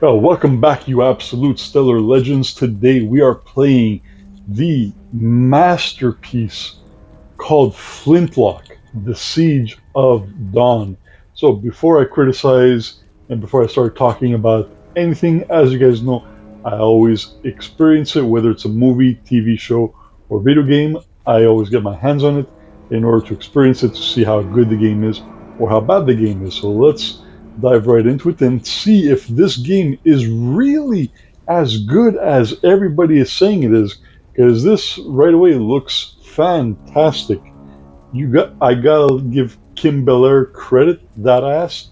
Well, welcome back, you absolute stellar legends. Today we are playing the masterpiece called FlintLock, The Siege of Dawn. So before I criticize and before I start talking about anything, as you guys know, I always experience it, whether it's a movie, TV show, or video game. I always get my hands on it in order to experience it to see how good the game is or how bad the game is. So let's dive right into it and see if this game is really as good as everybody is saying it is, because this right away looks fantastic. I gotta give Kim Belair credit. That ass,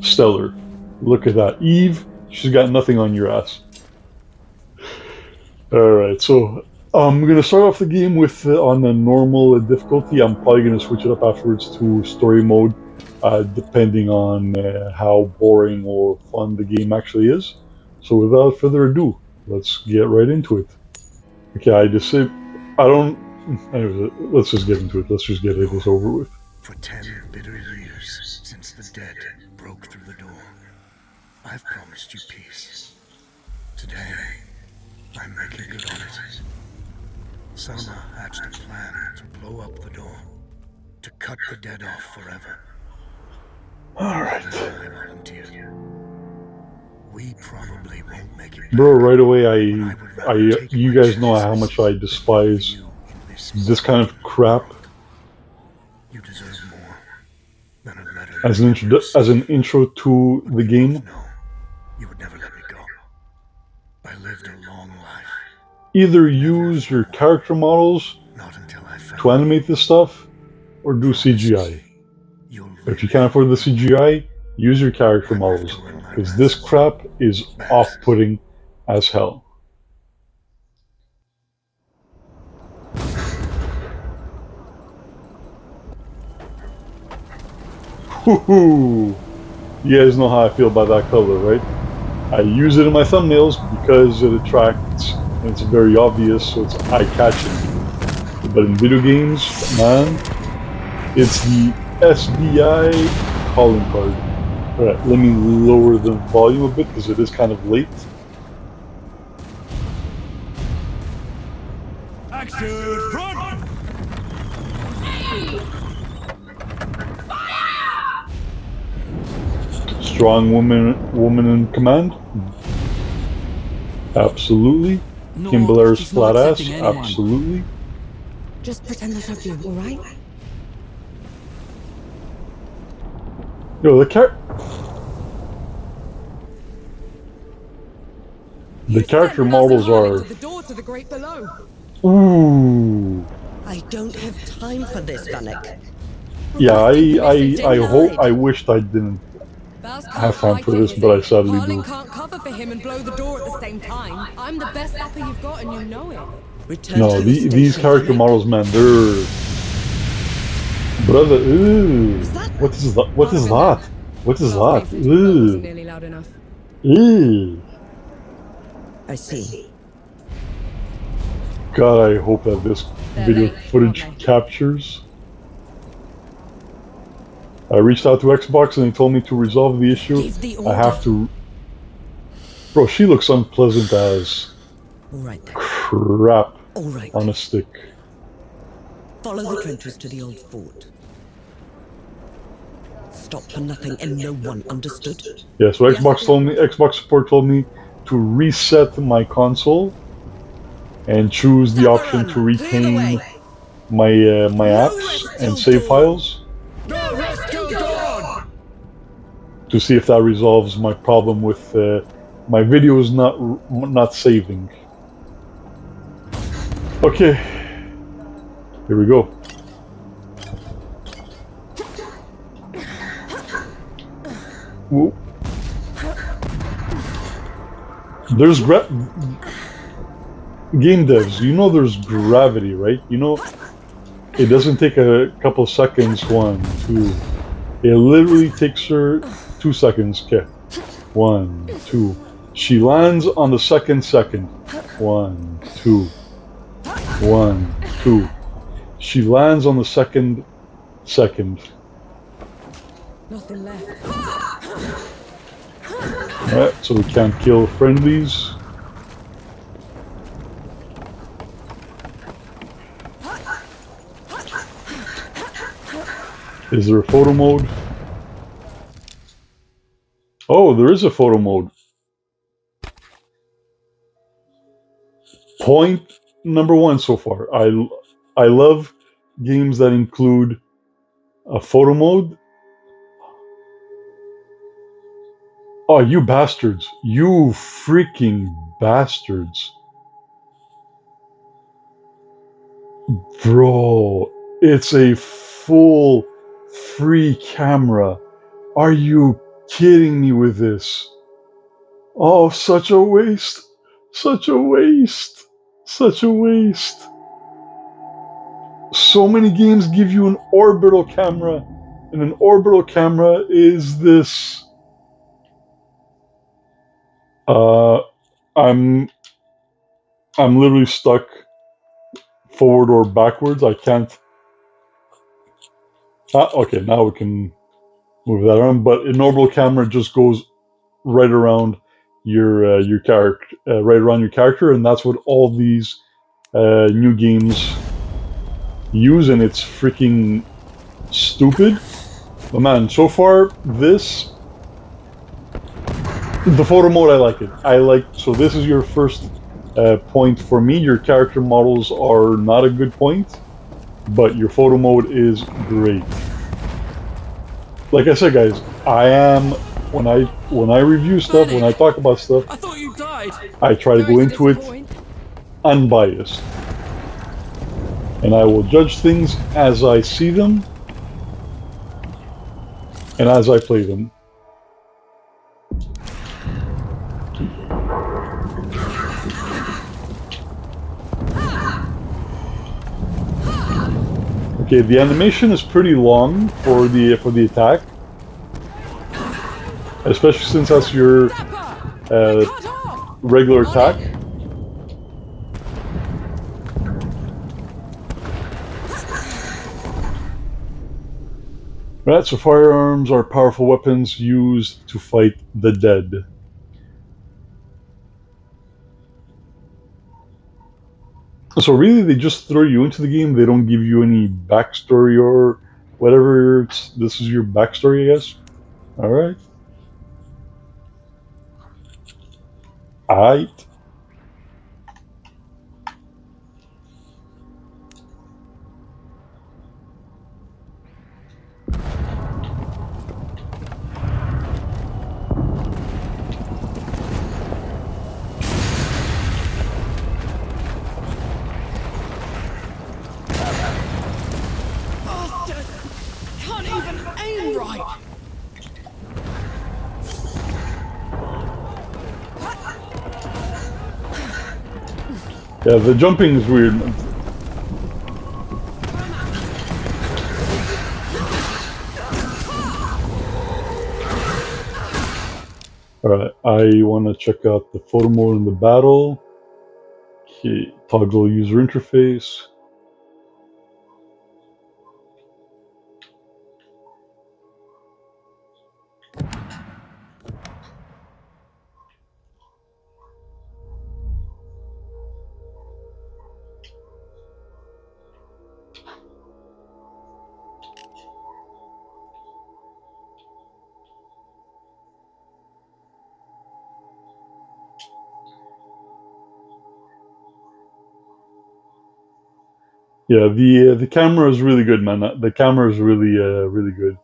stellar. Look at that, Eve. She's got nothing on your ass. All right, so I'm gonna start off the game with on the normal difficulty. I'm probably gonna switch it up afterwards to story mode, depending on how boring or fun the game actually is. So without further ado, let's get right into it. Okay, I just say I don't. Anyways, let's just get into it. Let's just get this over with. For 10 bitter years since the dead broke through the door, I've promised you peace. Today, I'm making good on it. Sama hatched a plan to blow up the door, to cut the dead off forever. Alright. I volunteered. We probably won't make it. Bro, right away, you guys know how much I despise this kind of crap. You deserve more than a letter. As an intro to the game. No, you would never let me go. I lived a long life. Either use your character models Not until I found to animate this stuff, or do CGI. If you can't afford the CGI, use your character models, because this crap is off-putting as hell. Woohoo! You guys know how I feel about that color, right? I use it in my thumbnails because it attracts, and it's very obvious, so it's eye-catching. But in video games, man, it's the SDI calling card. Alright, let me lower the volume a bit because it is kind of late. Action front! Strong woman in command? Absolutely. No, Kim Belair's she's not flat ass? accepting anyone. Absolutely. Just pretend I love you, alright? Yo, the character models are... The door to the great below. Ooh. I don't have time for this, Vanek. Yeah, I wished I didn't have time for this, but I sadly do. Can't cover for him and blow the door at the same time. I'm the best upper you've got and you know it. Return No, to your these station, character Vanek. models, man, they're... Brother, ooh. What is that? What is that? What is that? Ooh. Nearly loud enough. Ooh. I see. God, I hope that this video footage captures. I reached out to Xbox and they told me to resolve the issue. Give the I have to... Bro, she looks unpleasant as All right then. crap All right. on a stick. Follow the trenches to the old fort. Stop for nothing and no one, understood? Yeah, so Xbox support told me to reset my console and choose the option to retain my my apps and save files No rest till dawn! to see if that resolves my problem with my videos not saving. Okay, here we go. Whoa. There's game devs, you know there's gravity, right? You know it doesn't take a couple seconds. 1, 2. It literally takes her 2 seconds. Okay. 1, 2. She lands on the second. 1, 2. 1, 2. She lands on the second. Nothing left. Alright, so we can't kill friendlies. Is there a photo mode? Oh, there is a photo mode. Point number one so far. I love games that include a photo mode. Oh, you bastards. You freaking bastards. Bro, it's a full free camera. Are you kidding me with this? Oh, such a waste. Such a waste. Such a waste. So many games give you an orbital camera, and an orbital camera is this. Uh, I'm literally stuck forward or backwards. I can't. Ah, okay, now we can move that around. But an orbital camera just goes right around your character, right around your character, and that's what all these new games use, and it's freaking stupid. But man, so far the photo mode, I like it. So this is your first point for me. Your character models are not a good point, but your photo mode is great. Like I said, guys, I am when I review stuff, when I talk about stuff, I thought you died. I try to go Sorry to into it disappoint. unbiased, and I will judge things as I see them and as I play them. Okay, the animation is pretty long for the attack, especially since that's your Cut off! regular attack. Right, so firearms are powerful weapons used to fight the dead. So really, they just throw you into the game. They don't give you any backstory or whatever. This is your backstory, I guess. All right. Aight. Bastard! Can't even aim right! Yeah, the jumping is weird. Alright, I want to check out the photo mode in the battle. Okay, toggle user interface. Yeah, the camera is really good, man. The camera is really really good.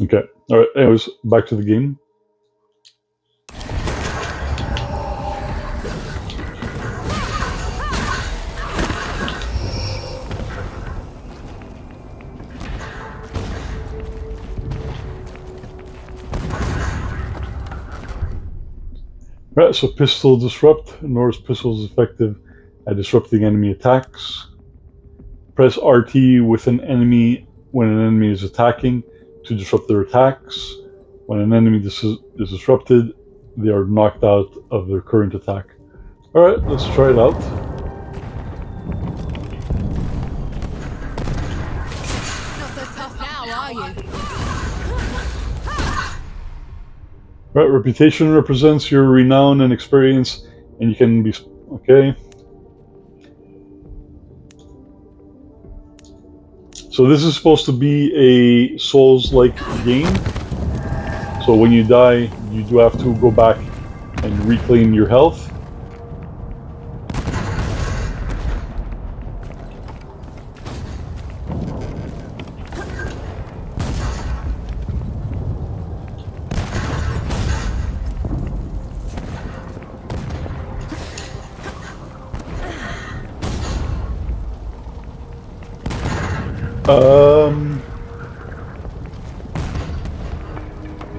Okay, all right. Anyways, back to the game. Right, so pistol disrupt. Norris pistol is effective at disrupting enemy attacks. Press RT with an enemy when an enemy is attacking to disrupt their attacks. When an enemy is disrupted, they are knocked out of their current attack. Alright, let's try it out. Not so tough now, are you? Right, reputation represents your renown and experience, and you can be okay. So this is supposed to be a Souls-like game. So when you die, you do have to go back and reclaim your health.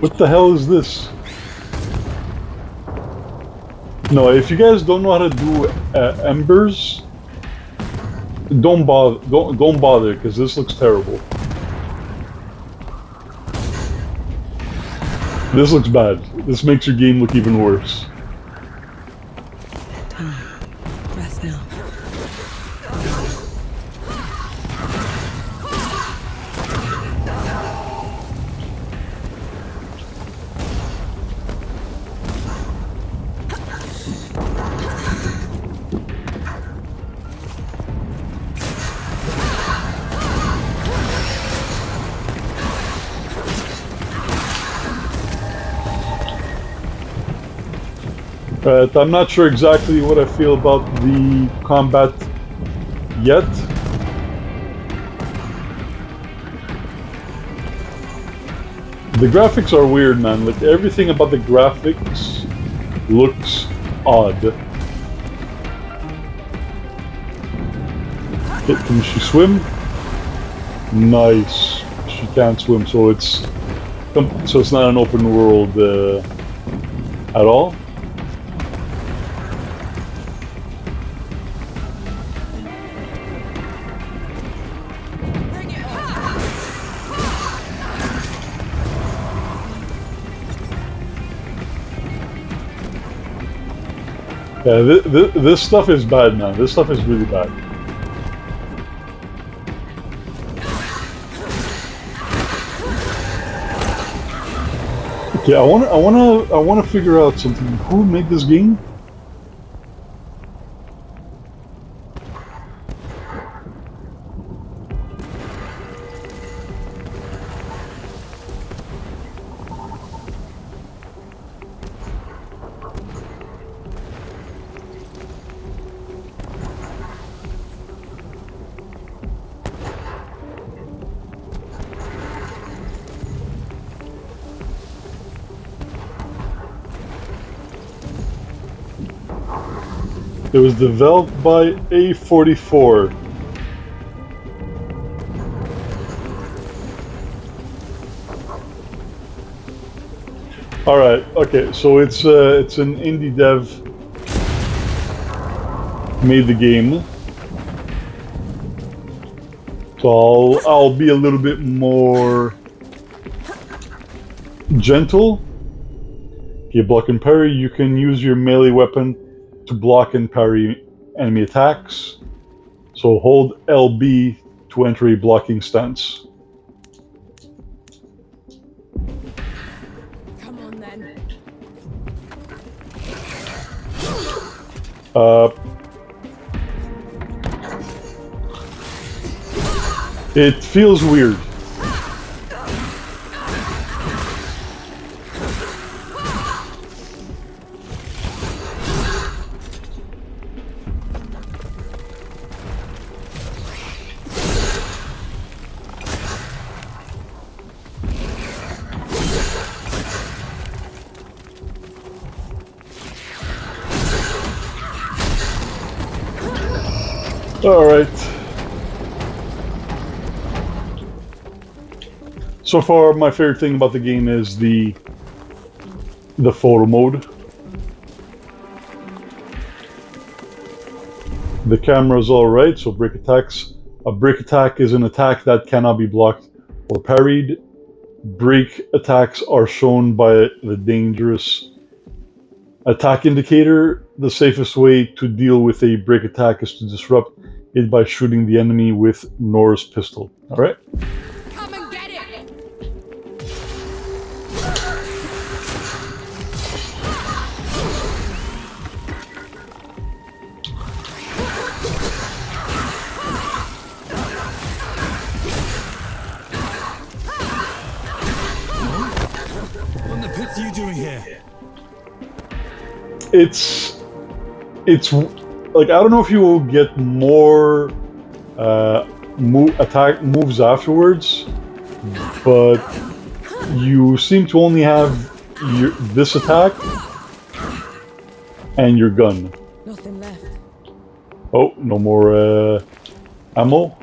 What the hell is this? No, if you guys don't know how to do embers, don't bother. Don't bother, because this looks terrible. This looks bad. This makes your game look even worse. Rest now. I'm not sure exactly what I feel about the combat yet. The graphics are weird, man. Like, everything about the graphics looks odd. Can she swim? Nice. She can't swim, so it's not an open world at all. Yeah, this stuff is bad, man. This stuff is really bad. Okay, I wanna figure out something. Who made this game? It was developed by A44. All right. Okay. So it's an indie dev made the game. So I'll be a little bit more gentle. Okay, block and parry. You can use your melee weapon to block and parry enemy attacks. So hold LB to enter a blocking stance. Come on then. It feels weird. All right. So far, my favorite thing about the game is the photo mode. The camera's all right. So break attacks. A break attack is an attack that cannot be blocked or parried. Break attacks are shown by the dangerous attack indicator. The safest way to deal with a break attack is to disrupt it by shooting the enemy with Nor's pistol. All right. Come and get it! are you doing here? It's like, I don't know if you will get more attack moves afterwards, but you seem to only have this attack and your gun. Nothing left. Oh, no more ammo.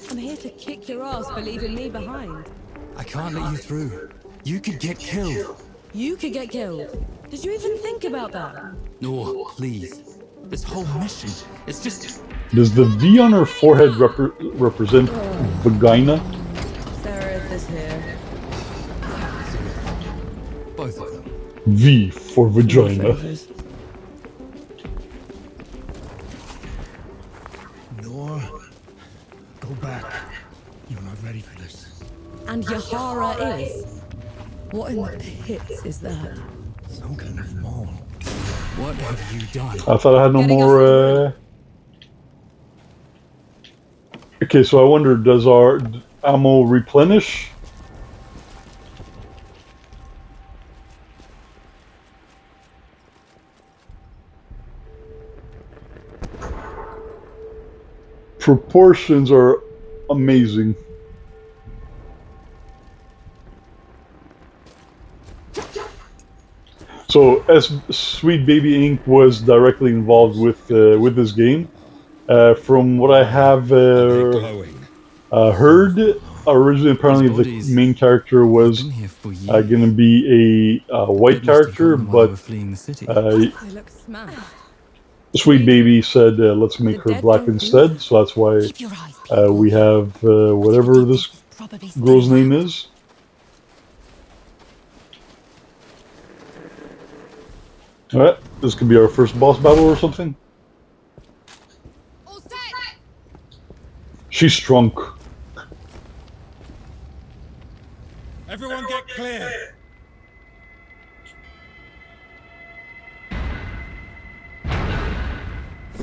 I'm here to kick your ass for leaving me behind. I can't let you through. You could get killed. You could get killed. Did you even think about that? No, please. This whole mission, it's just... Does the V on her forehead represent vagina? Seraph is here. both of them. V for vagina. Nor, go back. You're not ready for this. And Yahara is. What in the pits is that? Some kind of mole. What have you done? I thought I had no Getting more. Okay, so I wonder, does our ammo replenish? Proportions are amazing. So, as Sweet Baby Inc. was directly involved with this game, from what I have heard, originally apparently the main character was going to be a white character, but They look smashed. Sweet Baby said, let's make her black instead, so that's why Keep your eyes peeled. we have whatever this Probably girl's staying name out. is. Alright, this could be our first boss battle or something. All set. She's drunk. Everyone get clear!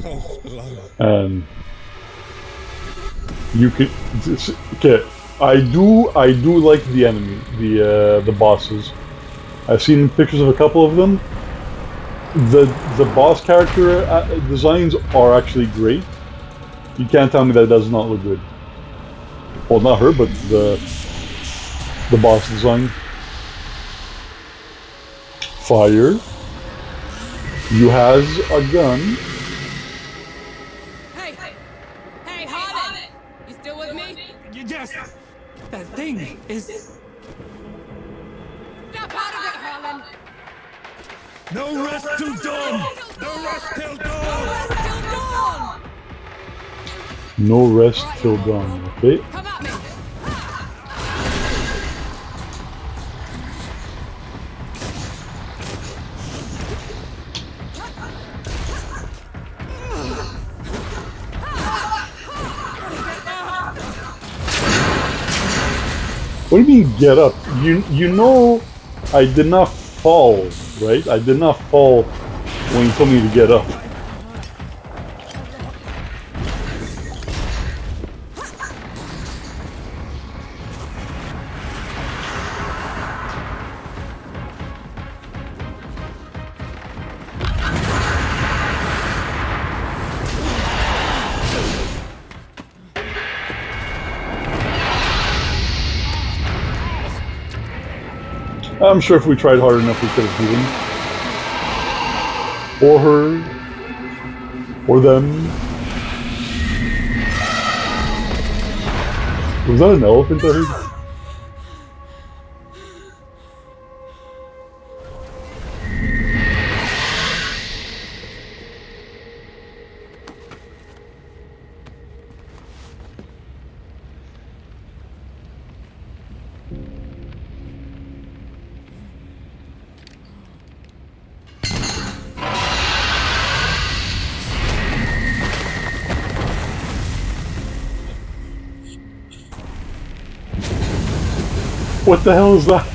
Oh, hello. You could okay. I do like the enemy, the bosses. I've seen pictures of a couple of them. The boss character designs are actually great. You can't tell me that it does not look good. Well, not her, but the boss design. Fire. You has a gun. Hey, Harlan! You still with me? Yes! That thing is... Snap out of it, Harlan! No rest till dawn! No rest till dawn! Still gone! No rest till dawn. Okay. Come at me! What do you mean get up? You know I did not fall, right? I did not fall when you told me to get up. I'm sure if we tried hard enough we could have beaten. Or her. Or them. Was that an elephant I heard? What the hell is that?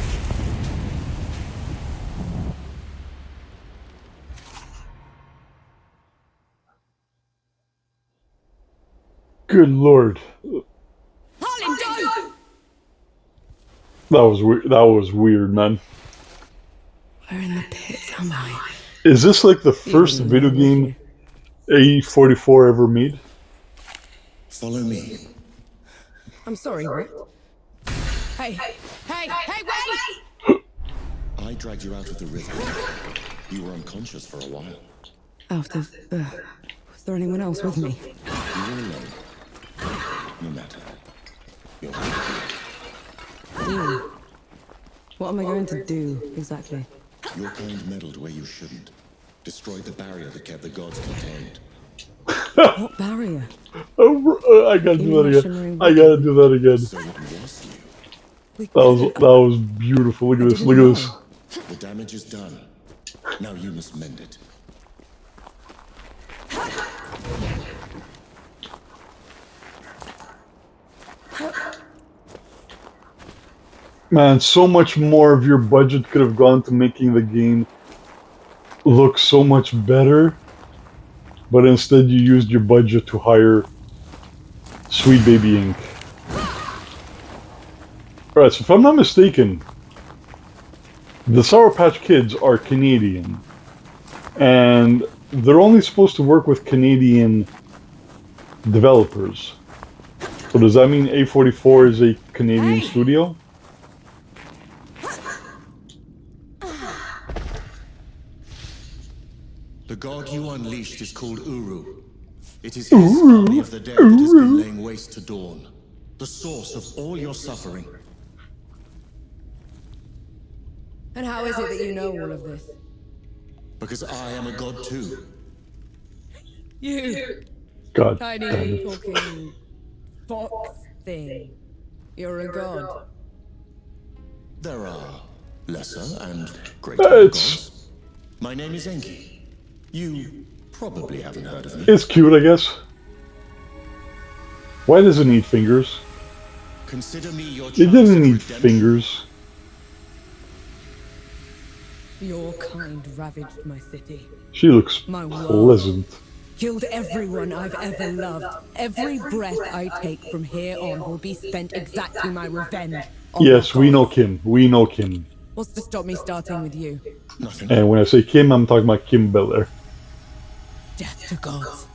Good lord. Harlem, don't! That was weird. That was weird, man. Where in the pits am I? Is this like the first wouldn't video know, would game you? A44 ever made? Follow me. I'm sorry, what? Hey, wait! I dragged you out of the river. You were unconscious for a while. Out of, was there anyone else with me? You were alone. No matter. You're Do? What am I going to do, exactly? Your kind meddled where you shouldn't. Destroyed the barrier that kept the gods contained. What barrier? I gotta You do mean that that again. shimmering I wood? gotta do that again. So it was you. We That was beautiful. Look at this. Look at this. The damage is done. Now you must mend it. Man, so much more of your budget could have gone to making the game look so much better, but instead you used your budget to hire Sweet Baby Inc. Alright, so if I'm not mistaken, the Sour Patch Kids are Canadian, and they're only supposed to work with Canadian developers. So does that mean A44 is a Canadian studio? The god you unleashed is called Uru. It is his army of the dead that has been laying waste to Dawn. The source of all your suffering. And how is it that you know all of this? Because I am a god too. You, God damn tiny it. talking fox thing. You're a god. There are lesser and greater It's- gods. My name is Enki. You probably haven't heard of me. It's cute, I guess. Why does it need fingers? Consider me your It chance didn't at need redemption. fingers. Your kind ravaged my city. She looks My world. pleasant. Killed everyone I've ever loved. Every breath I take from here on will be spent exacting my revenge. on Yes, the we know gods. Kim. We know Kim. What's to stop me starting with you? Nothing. And when I say Kim, I'm talking about Kim Belair. Death to gods.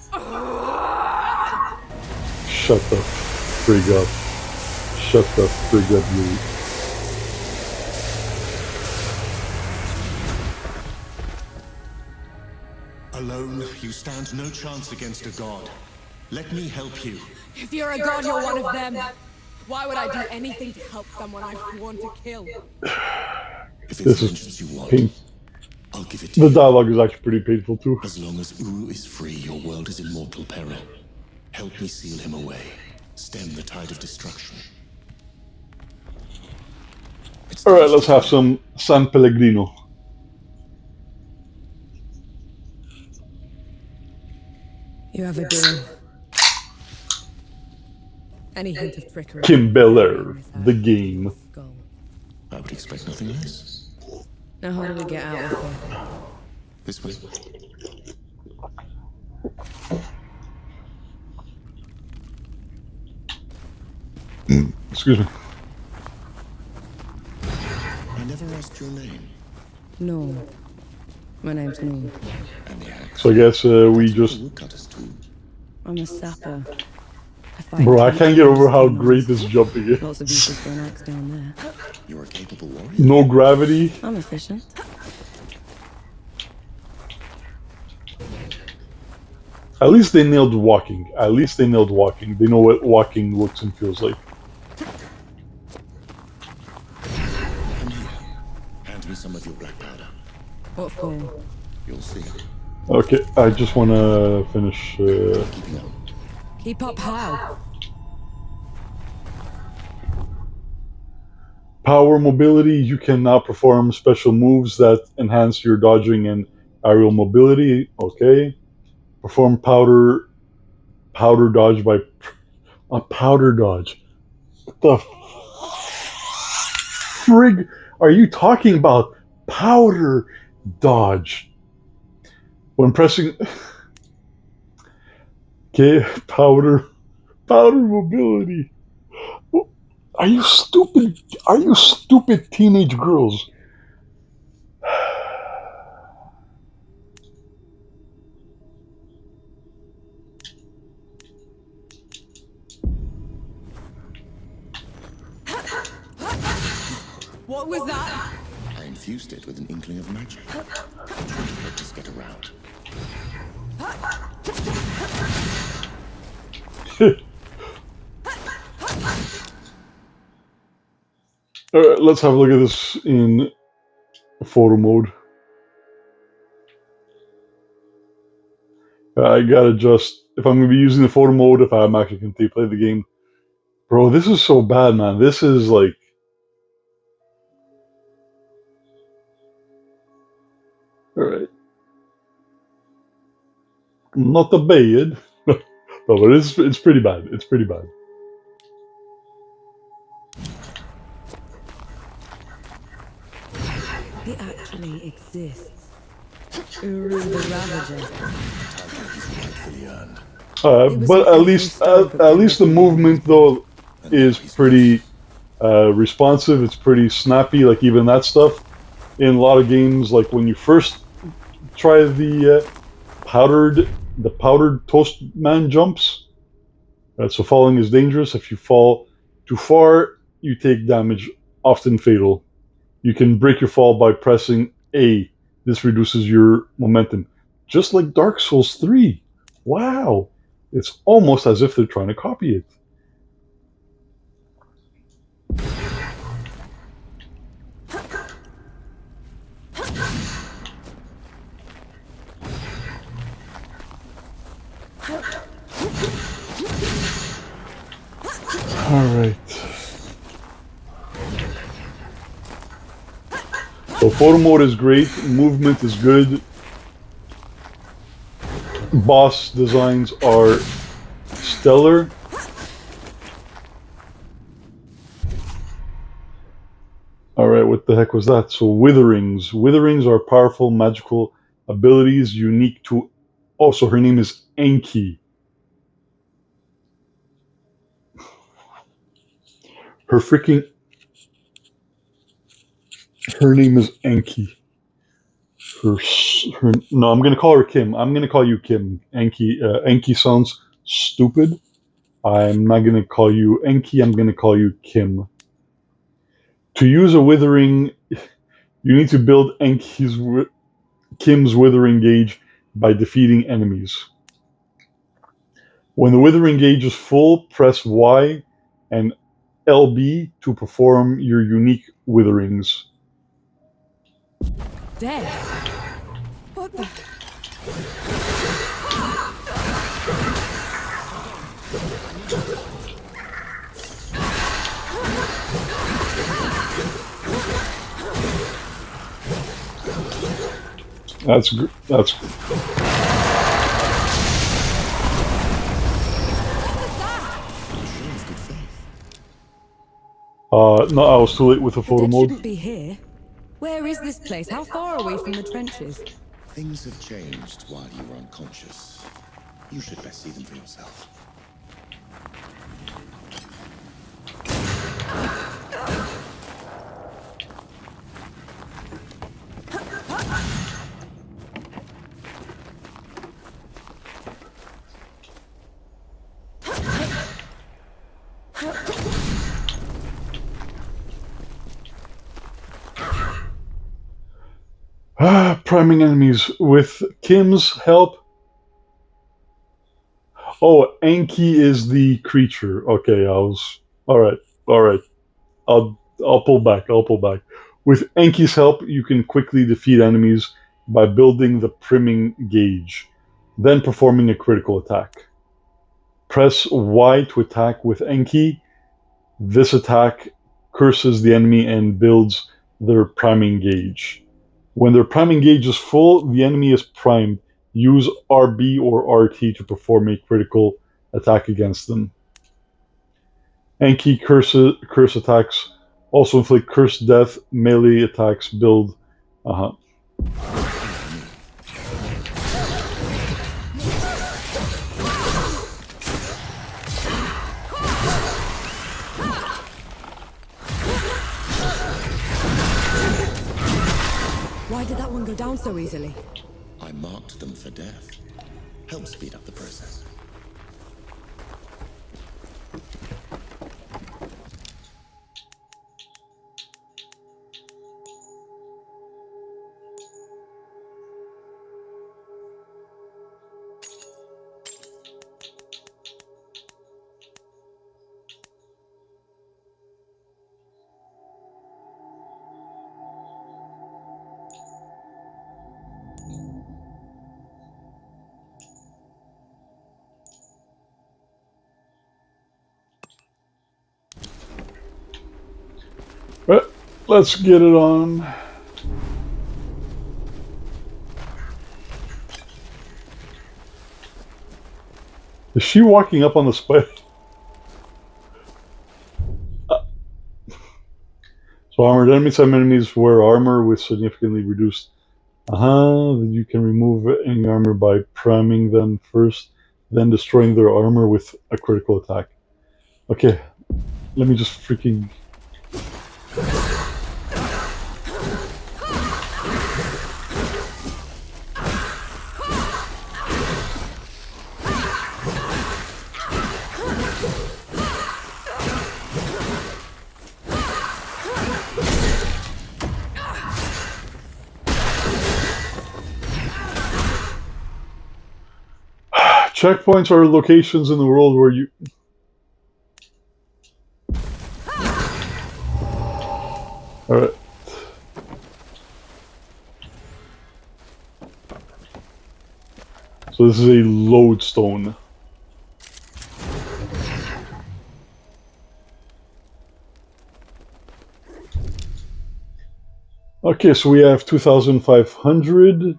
Shut the frig up. Shut the frig up, you. Alone, you stand no chance against a god. Let me help you. If you're a god, you're one of them. Why would I do anything to help someone I've sworn to kill? If This it's is vengeance you want, pain. I'll give it to The you. dialogue is actually pretty painful too. As long as Uru is free, your world is in mortal peril. Help me seal him away. Stem the tide of destruction. It's Alright, let's have some San Pellegrino. You have a deal. Any hint of trickery? Kim Belair, the game. Skull. I would expect nothing less. Now how do we get out of here? This way. Excuse me. I never asked your name. No. My name's Norm. And the axe. So I guess we The just... woodcutters too. I'm a sapper. I fight Bro, I can't get over how creatures, great this jumping is. Lots of uses for an axe down there. You're a capable warrior. No gravity. I'm efficient. At least they nailed walking. At least they nailed walking. They know what walking looks and feels like. Come here. Hand me some of your black powder. What for? You'll see. Okay, I just want to finish... Keeping up. Keep up how? Power mobility, you can now perform special moves that enhance your dodging and aerial mobility. Okay. Perform powder dodge by... A powder dodge. What the frig are you talking about? Powder dodge. When pressing... Okay, powder Powder mobility. Are you stupid? Are you stupid teenage girls? What was that? I infused it with an inkling of magic. I tried to let us get around. Alright, let's have a look at this in photo mode. I gotta just, if I'm gonna be using the photo mode, if I'm actually gonna play the game. Bro, this is so bad, man. This is like... Alright. Not the bad. No, but it's pretty bad. It's pretty bad. He actually exists. Uru the Ravager. But at least the movement though is pretty responsive. It's pretty snappy. Like even that stuff in a lot of games, like when you first try the powdered toast man jumps. So falling is dangerous. If you fall too far, you take damage, often fatal. You can break your fall by pressing A. This reduces your momentum, just like Dark Souls 3. Wow, it's almost as if they're trying to copy it. Alright. So photo mode is great, movement is good. Boss designs are stellar. Alright, what the heck was that? So witherings. Witherings are powerful magical abilities unique to... Oh, so her name is Enki. Her name is Enki. No, I'm gonna call her Kim. I'm gonna call you Kim. Enki sounds stupid. I'm not gonna call you Enki. I'm gonna call you Kim. To use a withering, you need to build Kim's withering gauge by defeating enemies. When the withering gauge is full, press Y and LB to perform your unique witherings. Dead? What the... That's good. No, I was too late with the photo They mode. shouldn't be here. Where is this place? How far away from the trenches? Things have changed while you were unconscious. You should best see them for yourself. Priming enemies with Kim's help. Oh, Enki is the creature. Okay, all right. I'll pull back. With Enki's help, you can quickly defeat enemies by building the priming gauge, then performing a critical attack. Press Y to attack with Enki. This attack curses the enemy and builds their priming gauge. When their priming gauge is full, the enemy is primed. Use RB or RT to perform a critical attack against them. Enki curse attacks also inflict curse death. Melee attacks build. down so easily? I marked them for death. Help speed up the process. Right, let's get it on. Is she walking up on the spider? So armored enemies have enemies wear armor with significantly reduced. You can remove any armor by priming them first, then destroying their armor with a critical attack. Okay, let me just freaking. Checkpoints are locations in the world where you. Alright. So this is a lodestone. Okay, so we have 2,500.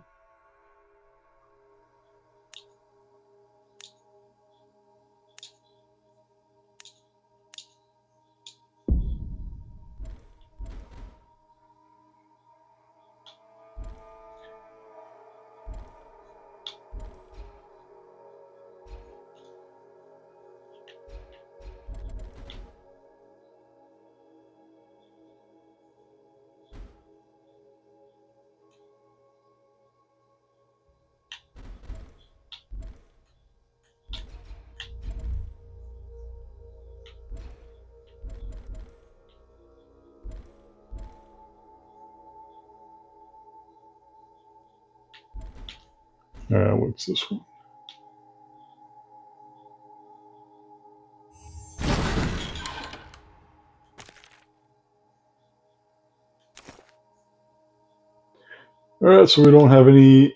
What's this one? Alright, so we don't have any.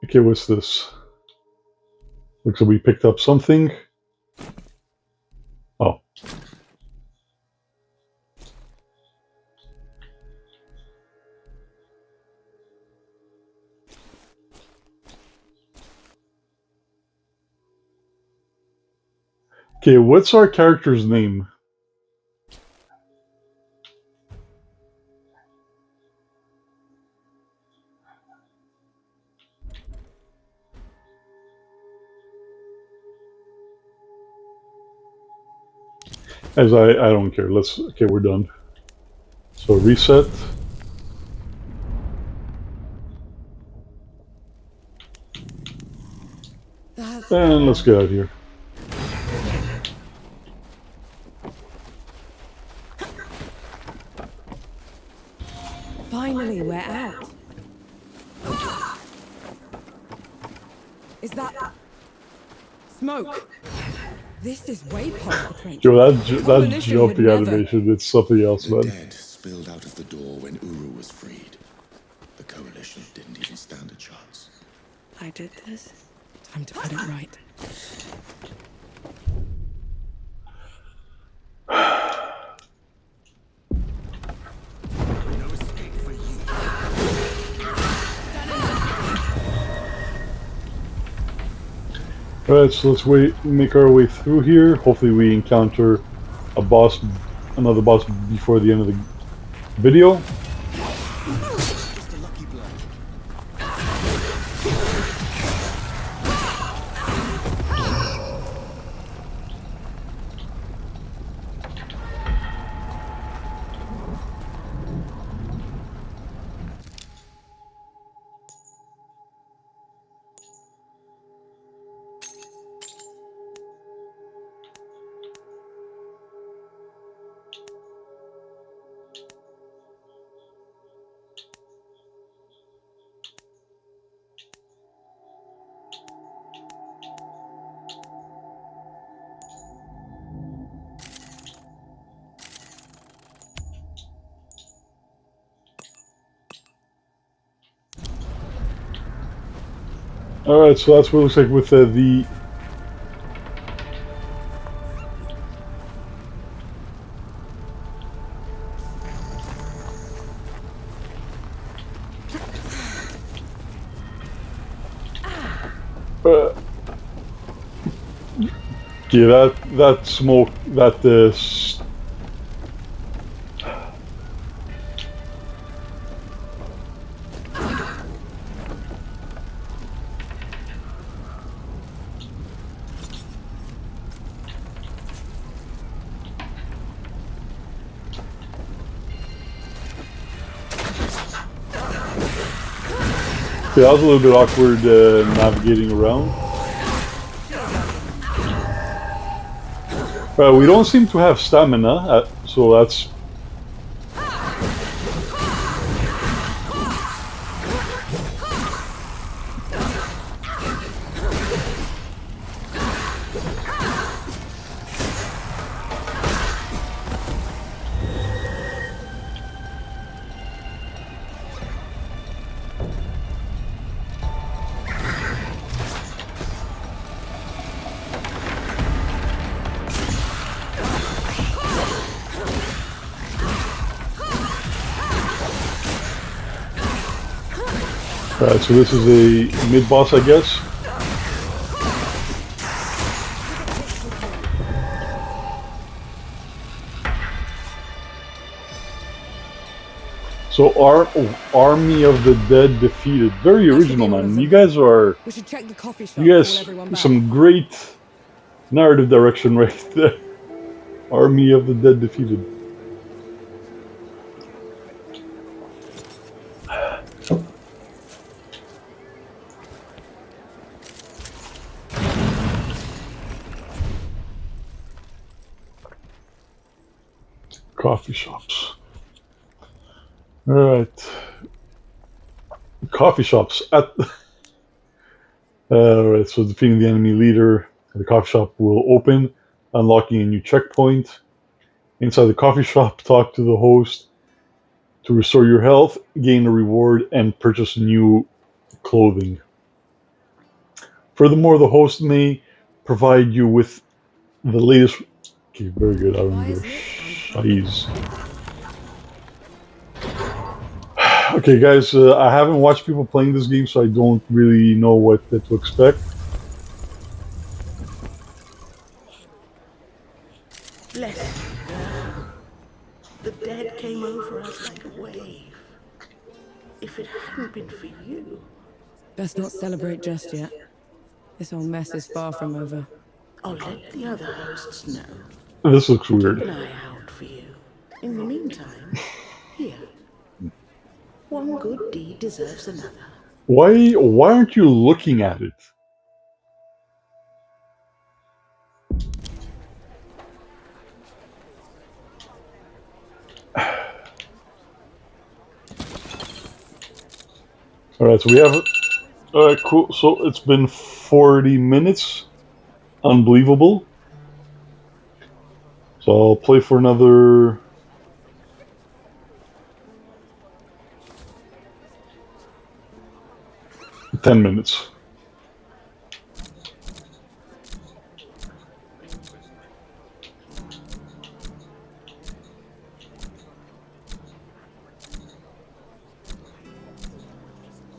Okay, what's this? Looks like we picked up something. Oh. Okay, what's our character's name? As I don't care. Okay, we're done. So reset. And let's get out of here. Finally, we're out. Is that smoke? This is way past the trench. Yo, that jumping animation, it's something else, The man. dead spilled out of the door when Uru was freed. The Coalition didn't even stand a chance. I did this. Time to put it right. No escape for you. Alright, so let's make our way through here. Hopefully we encounter another boss before the end of the video. Just a lucky blow. Alright, so that's what it looks like with the... yeah, that smoke, that yeah, that was a little bit awkward navigating around. We don't seem to have stamina, so that's... Alright, so this is a mid-boss, I guess. So, Army of the Dead defeated. Very original, man. You guys are... We should check the coffee shop. You Call guys, everyone back. some great narrative direction right there. Army of the Dead defeated. Coffee shops. Alright. Coffee shops. Alright, so defeating the enemy leader, the coffee shop will open, unlocking a new checkpoint. Inside the coffee shop, talk to the host to restore your health, gain a reward, and purchase new clothing. Furthermore, the host may provide you with the latest... Okay, very good. I don't give a shiz. Okay, guys, I haven't watched people playing this game, so I don't really know what to expect. Bless you, girl. The dead came over us like a wave. If it hadn't been for you... Best not celebrate just yet. This whole mess is far from over. I'll let the other hosts know. This looks Keep weird. an eye out for you. In the meantime, here. One good deed deserves another. Why aren't you looking at it? Alright, so we have... Alright, cool. So it's been 40 minutes. Unbelievable. So I'll play for another... 10 minutes.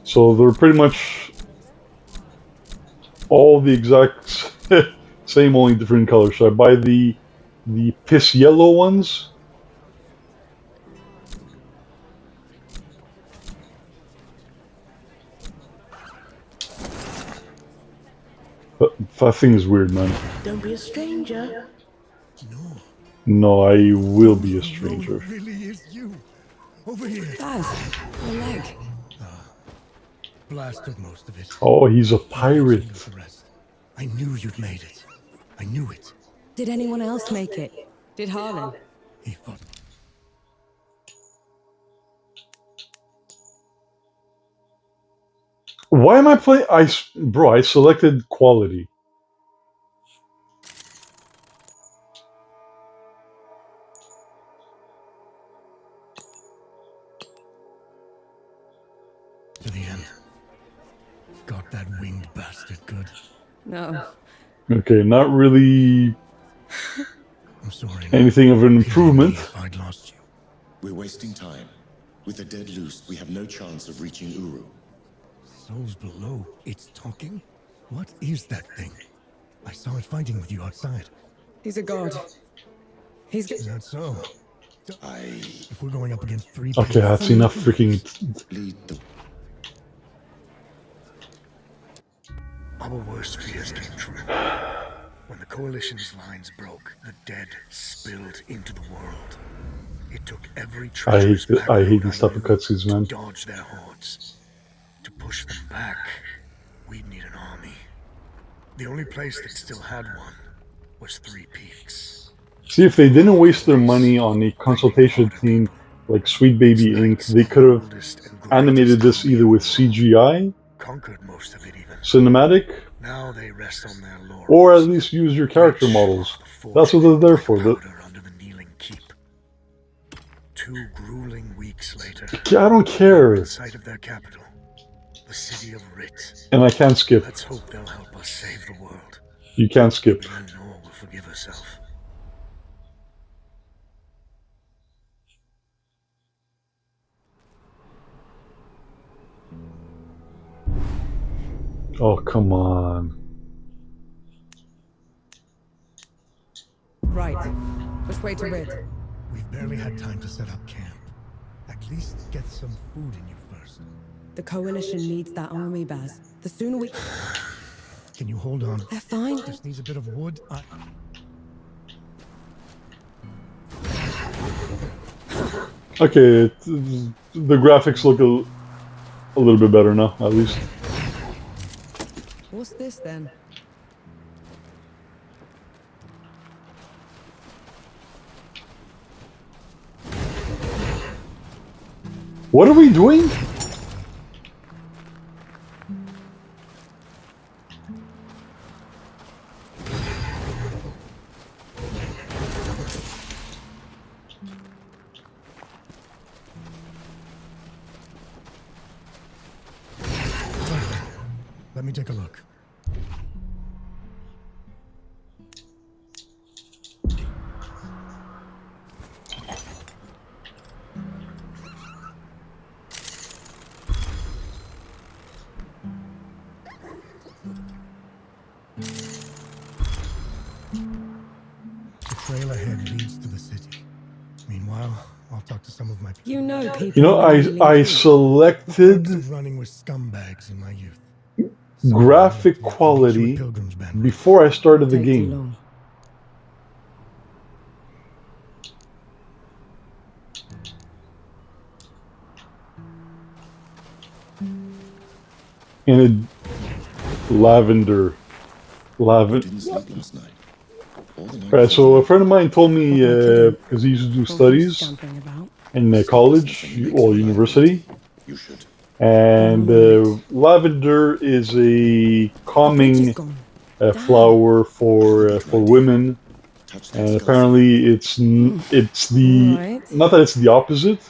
So they're pretty much all the exact same, only different colors. Should I buy the piss yellow ones? That thing is weird, man. Don't be a stranger. No, I will be a stranger. It really is you. Over here. Baz, your leg. Blasted most of it. Oh, he's a pirate. The rest. I knew you'd made it. I knew it. Did anyone else make it? Did Harlan? He fought. Why am I playing? Bro, I selected quality. To the end. Got that winged bat. No. Okay, not really I'm sorry. anything of an improvement. If I'd lost you. We're wasting time. With the dead loose, we have no chance of reaching Uru. Souls below. It's talking? What is that thing? I saw it fighting with you outside. He's a god. He's... Is that so? I If we're going up against 3 Okay, people, that's enough freaking... lead the... our worst fears came true. When the Coalition's lines broke, the dead spilled into the world. It took every treacherous I hate backroad these type of knew cutscenes, to man. dodge their hordes. To push them back, we'd need an army. The only place that still had one was Three Peaks. See, if they didn't waste their money on a consultation team like Sweet Baby Inc., they could have animated this either with CGI, conquered most of it even. cinematic, Now they rest on their laurels. or at least use your character models. That's what they're there for. Under the kneeling keep. 2 grueling weeks later, I don't care. in sight of their capital, the city of Rit. And I can't skip. Let's hope they'll help us save the world. You can't skip. Maybe Nor will forgive herself. Oh, come on. Right. Which way to Rid? We've barely had time to set up camp. At least get some food in you first. The Coalition needs that army, Baz. The sooner we... Can you hold on? They're fine. Just needs a bit of wood. Okay, the graphics look a little bit better now, at least. What's this then? What are we doing? Let me take a look. The trail ahead leads to the city. Meanwhile, I'll talk to some of my people. You know people... You know, I selected Running with scumbags in my youth. graphic quality before I started the Take too game. long. And a lavender. Didn't sleep last night. All the night Right, so a friend of mine told me, because he used to do studies Scampering about. in college or university, you should. and lavender is a calming flower for women, Touch that and skull. apparently it's the Right. not that it's the opposite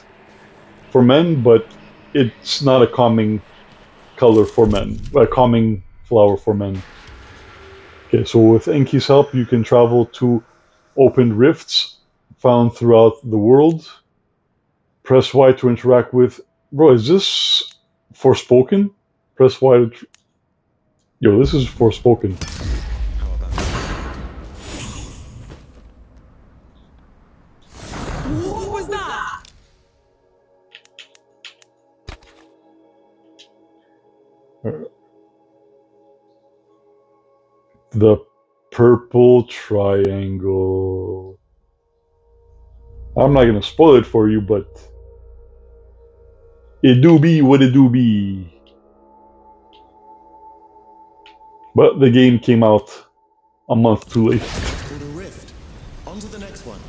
for men, but it's not a calming color for men, a calming flower for men. Okay, so with Enki's help, you can travel to opened rifts found throughout the world. Press Y to interact with... Bro, is this Forspoken? Press Y to... Yo, this is Forspoken. How about that? What was that? The purple triangle. I'm not gonna spoil it for you, but it do be what it do be. But the game came out a month too late. Through the rift. On to the next one.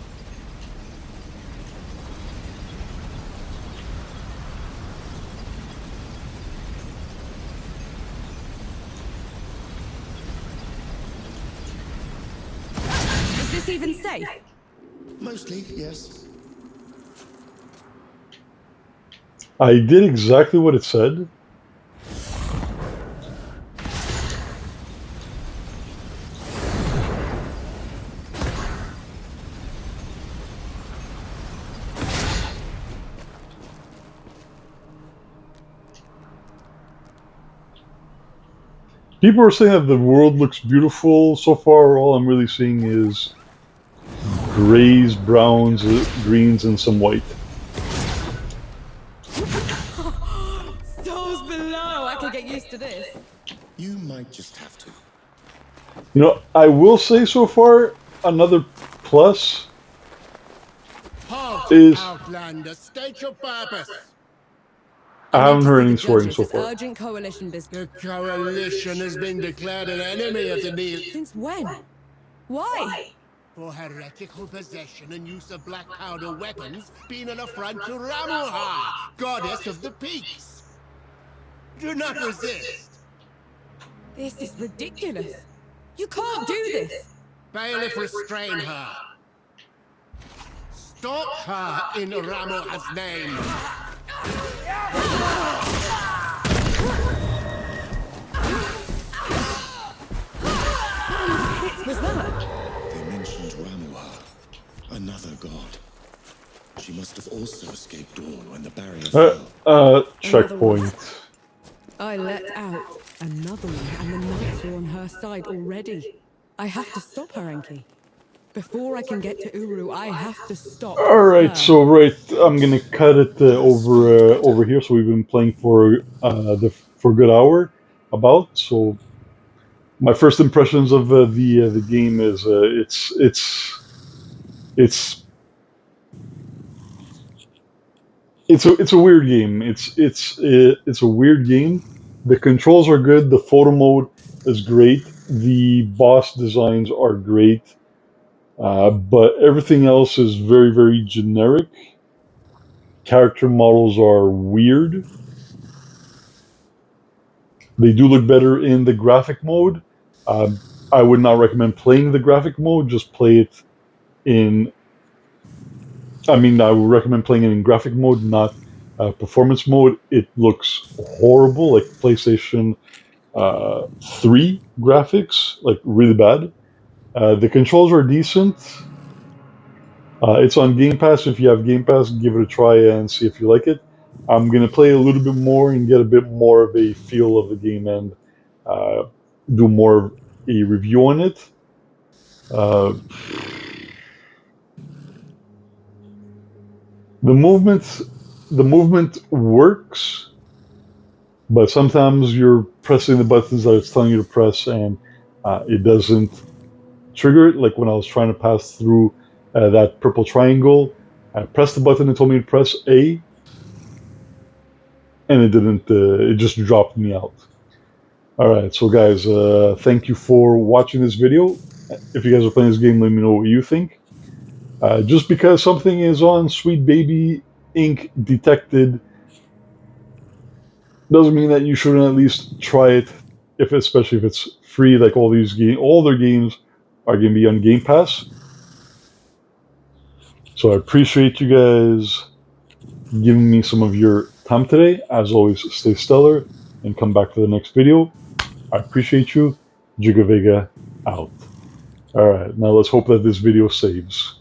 Is this even safe? Mostly, yes. I did exactly what it said. People are saying that the world looks beautiful. So far, all I'm really seeing is grays, browns, greens, and some white. Souls below! I could get used to this. You might just have to. You know, I will say so far, another plus Halt, is Outlander! State your purpose! I I need haven't to heard see any the swearing judges. so It's far. urgent coalition business. The Coalition has been declared an enemy of the Neil Since when? Why? for heretical possession and use of black powder weapons being an affront to Ramuha, goddess of the peaks. Do not resist. This is ridiculous. You can't do this. Bailiff, restrain her. Stop her in Ramuha's name. Was that? They mentioned Ramuha, another god. She must have also escaped Dawn when the barrier fell. Checkpoint. I let out another one, and the knights are on her side already. I have to stop her, Enki. Before I can get to Uru, I have to stop Alright, her. so I'm gonna cut it over here. So we've been playing for a good hour, about. So my first impressions of the game is it's it's a weird game. It's a weird game. The controls are good. The photo mode is great. The boss designs are great, but everything else is very very generic. Character models are weird. They do look better in the graphic mode. Um, I would not recommend playing the graphic mode. Just play it in. I mean, I would recommend playing it in graphic mode, not performance mode. It looks horrible, like PlayStation 3 graphics, like really bad. The controls are decent. It's on Game Pass. If you have Game Pass, give it a try and see if you like it. I'm gonna play a little bit more and get a bit more of a feel of the game and uh, do more of a review on it. Uh, the movement, the movement works, but sometimes you're pressing the buttons that it's telling you to press, and it doesn't trigger it. Like when I was trying to pass through that purple triangle, I pressed the button and told me to press A, and it didn't. It just dropped me out. All right, so guys, thank you for watching this video. If you guys are playing this game, let me know what you think. Just because something is on Sweet Baby Inc. detected doesn't mean that you shouldn't at least try it, especially if it's free. Like all their games are going to be on Game Pass. So I appreciate you guys giving me some of your time today. As always, stay stellar and come back for the next video. I appreciate you. Giggavega out. All right, now let's hope that this video saves.